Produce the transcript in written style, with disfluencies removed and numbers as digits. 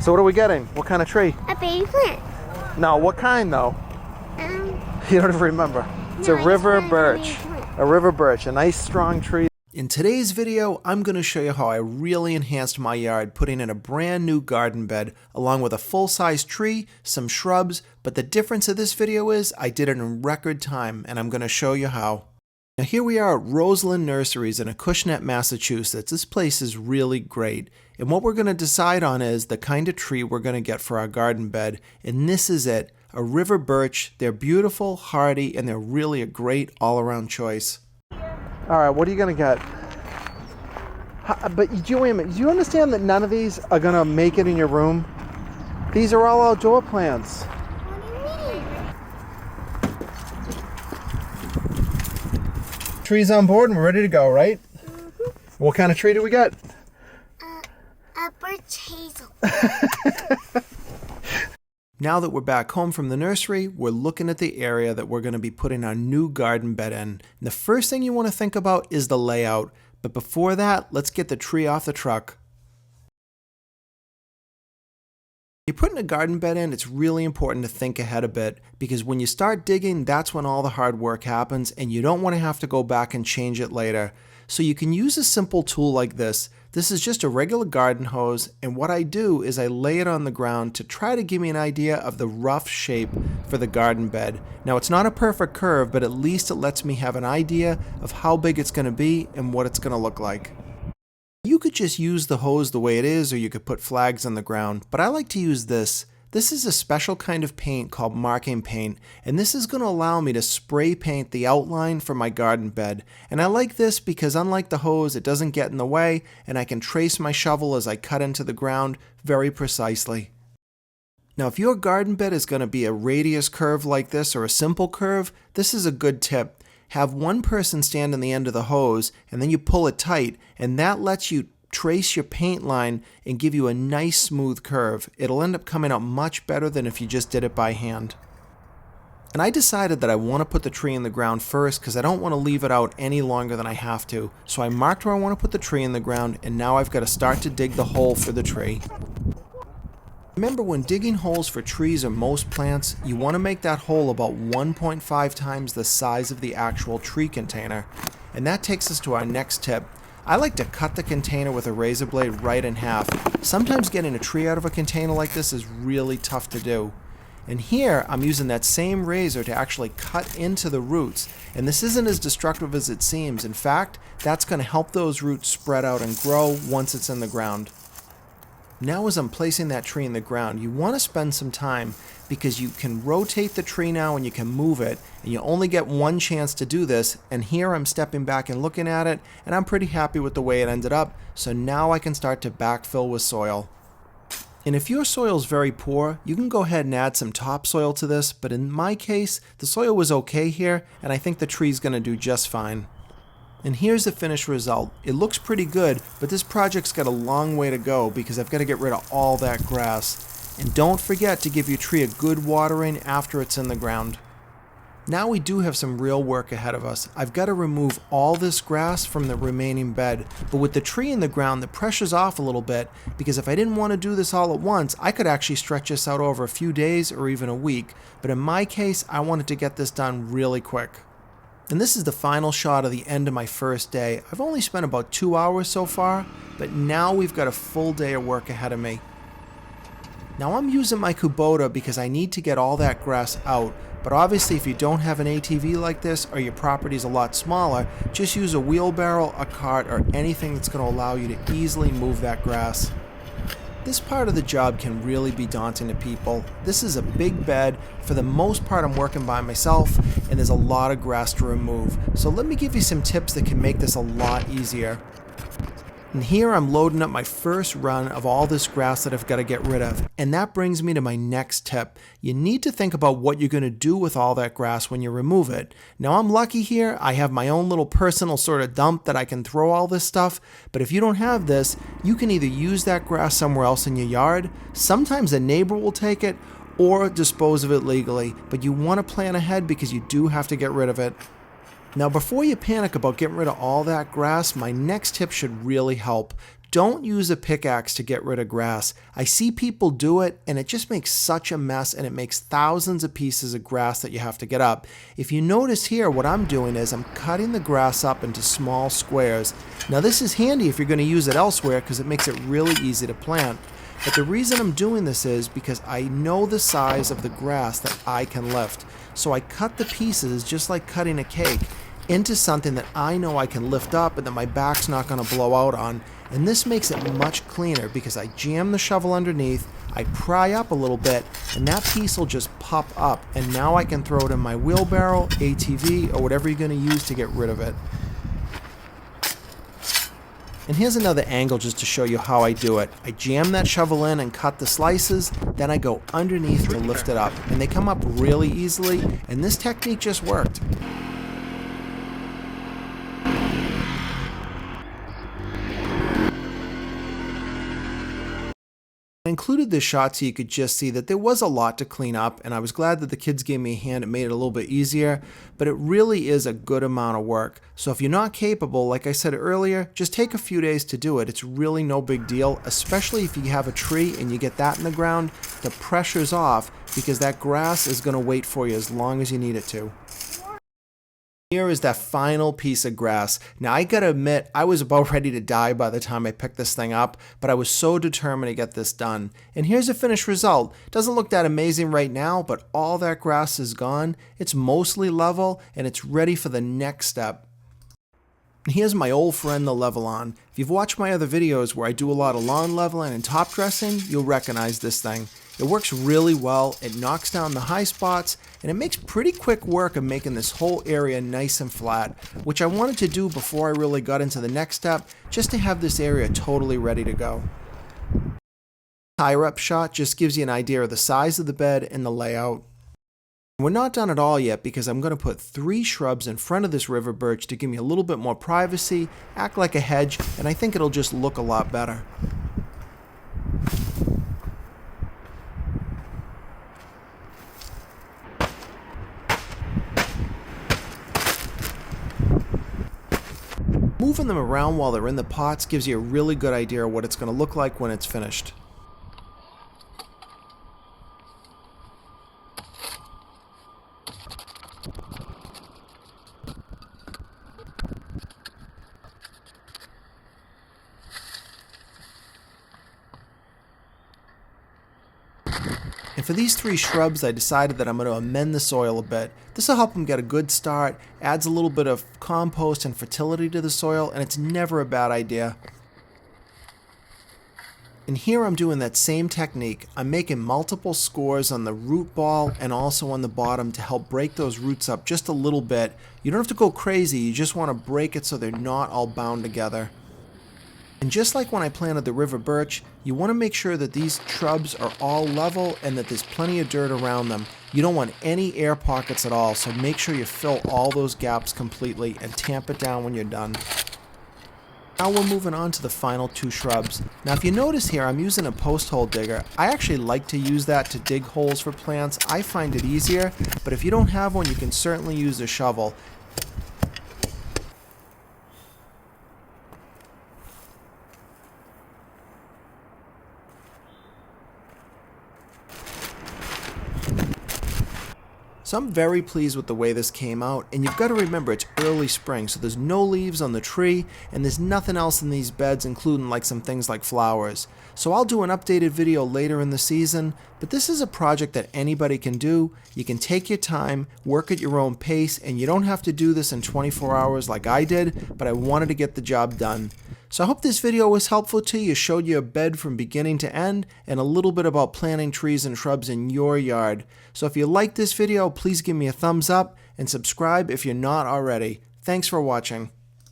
So what are we getting? What kind of tree? A baby plant. No, what kind though? You don't even remember. It's No, a I river just wanted a birch. baby plant. A river birch, a nice strong tree. In today's video, I'm going to show you how I really enhanced my yard, putting in a brand new garden bed, along with a full-size tree, some shrubs, but the difference of this video is I did it in record time, and I'm going to show you how. Now here we are at Roseland Nurseries in Acushnet, Massachusetts. This place is really great, and what we're going to decide on is the kind of tree we're going to get for our garden bed, and this is it, a river birch. They're beautiful, hardy, and they're really a great all-around choice. All right, what are you going to get? But wait a minute, do you understand that none of these are going to make it in your room? These are all outdoor plants. What do you mean? Tree's on board and we're ready to go, right? Mm-hmm. What kind of tree do we get? A birch hazel. Now that we're back home from the nursery, we're looking at the area that we're going to be putting our new garden bed in. And the first thing you want to think about is the layout. But before that, let's get the tree off the truck. You're putting a garden bed in, it's really important to think ahead a bit, because when you start digging, that's when all the hard work happens, and you don't want to have to go back and change it later. So you can use a simple tool like this. This is just a regular garden hose, and what I do is I lay it on the ground to try to give me an idea of the rough shape for the garden bed. Now it's not a perfect curve, but at least it lets me have an idea of how big it's going to be and what it's going to look like. You could just use the hose the way it is, or you could put flags on the ground, but I like to use this. This is a special kind of paint called marking paint, and this is going to allow me to spray paint the outline for my garden bed. And I like this because unlike the hose, it doesn't get in the way, and I can trace my shovel as I cut into the ground very precisely. Now if your garden bed is going to be a radius curve like this or a simple curve, this is a good tip. Have one person stand on the end of the hose, and then you pull it tight, and that lets you trace your paint line and give you a nice smooth curve. It'll end up coming out much better than if you just did it by hand. And I decided that I want to put the tree in the ground first because I don't want to leave it out any longer than I have to. So I marked where I want to put the tree in the ground, and now I've got to start to dig the hole for the tree. Remember, when digging holes for trees or most plants, you want to make that hole about 1.5 times the size of the actual tree container. And that takes us to our next tip. I like to cut the container with a razor blade right in half. Sometimes getting a tree out of a container like this is really tough to do. And here I'm using that same razor to actually cut into the roots. And this isn't as destructive as it seems. In fact, that's going to help those roots spread out and grow once it's in the ground. Now as I'm placing that tree in the ground, you want to spend some time because you can rotate the tree now and you can move it, and you only get one chance to do this. And here I'm stepping back and looking at it, and I'm pretty happy with the way it ended up, so now I can start to backfill with soil. And if your soil is very poor, you can go ahead and add some topsoil to this, but in my case, the soil was okay here, and I think the tree's going to do just fine. And here's the finished result. It looks pretty good, but this project's got a long way to go because I've got to get rid of all that grass. And don't forget to give your tree a good watering after it's in the ground. Now we do have some real work ahead of us. I've got to remove all this grass from the remaining bed, but with the tree in the ground, the pressure's off a little bit because if I didn't want to do this all at once, I could actually stretch this out over a few days or even a week. But in my case, I wanted to get this done really quick. And this is the final shot of the end of my first day. I've only spent about 2 hours so far, but now we've got a full day of work ahead of me. Now I'm using my Kubota because I need to get all that grass out, but obviously if you don't have an ATV like this or your property's a lot smaller, just use a wheelbarrow, a cart, or anything that's going to allow you to easily move that grass. This part of the job can really be daunting to people. This is a big bed. For the most part, I'm working by myself, and there's a lot of grass to remove. So let me give you some tips that can make this a lot easier. And here I'm loading up my first run of all this grass that I've got to get rid of. And that brings me to my next tip. You need to think about what you're going to do with all that grass when you remove it. Now I'm lucky here. I have my own little personal sort of dump that I can throw all this stuff. But if you don't have this, you can either use that grass somewhere else in your yard. Sometimes a neighbor will take it or dispose of it legally. But you want to plan ahead because you do have to get rid of it. Now before you panic about getting rid of all that grass, my next tip should really help. Don't use a pickaxe to get rid of grass. I see people do it and it just makes such a mess and it makes thousands of pieces of grass that you have to get up. If you notice here, what I'm doing is I'm cutting the grass up into small squares. Now this is handy if you're going to use it elsewhere because it makes it really easy to plant. But the reason I'm doing this is because I know the size of the grass that I can lift. So I cut the pieces just like cutting a cake into something that I know I can lift up and that my back's not going to blow out on. And this makes it much cleaner because I jam the shovel underneath, I pry up a little bit, and that piece will just pop up. And now I can throw it in my wheelbarrow, ATV, or whatever you're going to use to get rid of it. And here's another angle just to show you how I do it. I jam that shovel in and cut the slices, then I go underneath to lift it up. And they come up really easily, and this technique just worked. I included this shot so you could just see that there was a lot to clean up, and I was glad that the kids gave me a hand. It made it a little bit easier, but it really is a good amount of work. So if you're not capable, like I said earlier, just take a few days to do it. It's really no big deal, especially if you have a tree and you get that in the ground. The pressure's off because that grass is going to wait for you as long as you need it to. Here is that final piece of grass. Now I gotta admit, I was about ready to die by the time I picked this thing up, but I was so determined to get this done. And here's a finished result. Doesn't look that amazing right now, but all that grass is gone. It's mostly level, and it's ready for the next step. Here's my old friend, the Level-On. If you've watched my other videos where I do a lot of lawn leveling and top dressing, you'll recognize this thing. It works really well, it knocks down the high spots, and it makes pretty quick work of making this whole area nice and flat, which I wanted to do before I really got into the next step, just to have this area totally ready to go. Higher up shot just gives you an idea of the size of the bed and the layout. We're not done at all yet because I'm going to put 3 shrubs in front of this river birch to give me a little bit more privacy, act like a hedge, and I think it'll just look a lot better. Moving them around while they're in the pots gives you a really good idea of what it's going to look like when it's finished. And for these 3 shrubs, I decided that I'm going to amend the soil a bit. This will help them get a good start, adds a little bit of compost and fertility to the soil, and it's never a bad idea. And here I'm doing that same technique. I'm making multiple scores on the root ball and also on the bottom to help break those roots up just a little bit. You don't have to go crazy, you just want to break it so they're not all bound together. And just like when I planted the river birch, you want to make sure that these shrubs are all level and that there's plenty of dirt around them. You don't want any air pockets at all, so make sure you fill all those gaps completely and tamp it down when you're done. Now we're moving on to the final 2 shrubs. Now if you notice here, I'm using a post hole digger. I actually like to use that to dig holes for plants. I find it easier, but if you don't have one, you can certainly use a shovel. So I'm very pleased with the way this came out, and you've got to remember it's early spring, so there's no leaves on the tree, and there's nothing else in these beds, including like some things like flowers. So I'll do an updated video later in the season, but this is a project that anybody can do. You can take your time, work at your own pace, and you don't have to do this in 24 hours like I did, but I wanted to get the job done. So I hope this video was helpful to you, showed you a bed from beginning to end, and a little bit about planting trees and shrubs in your yard. So if you liked this video, please give me a thumbs up and subscribe if you're not already. Thanks for watching.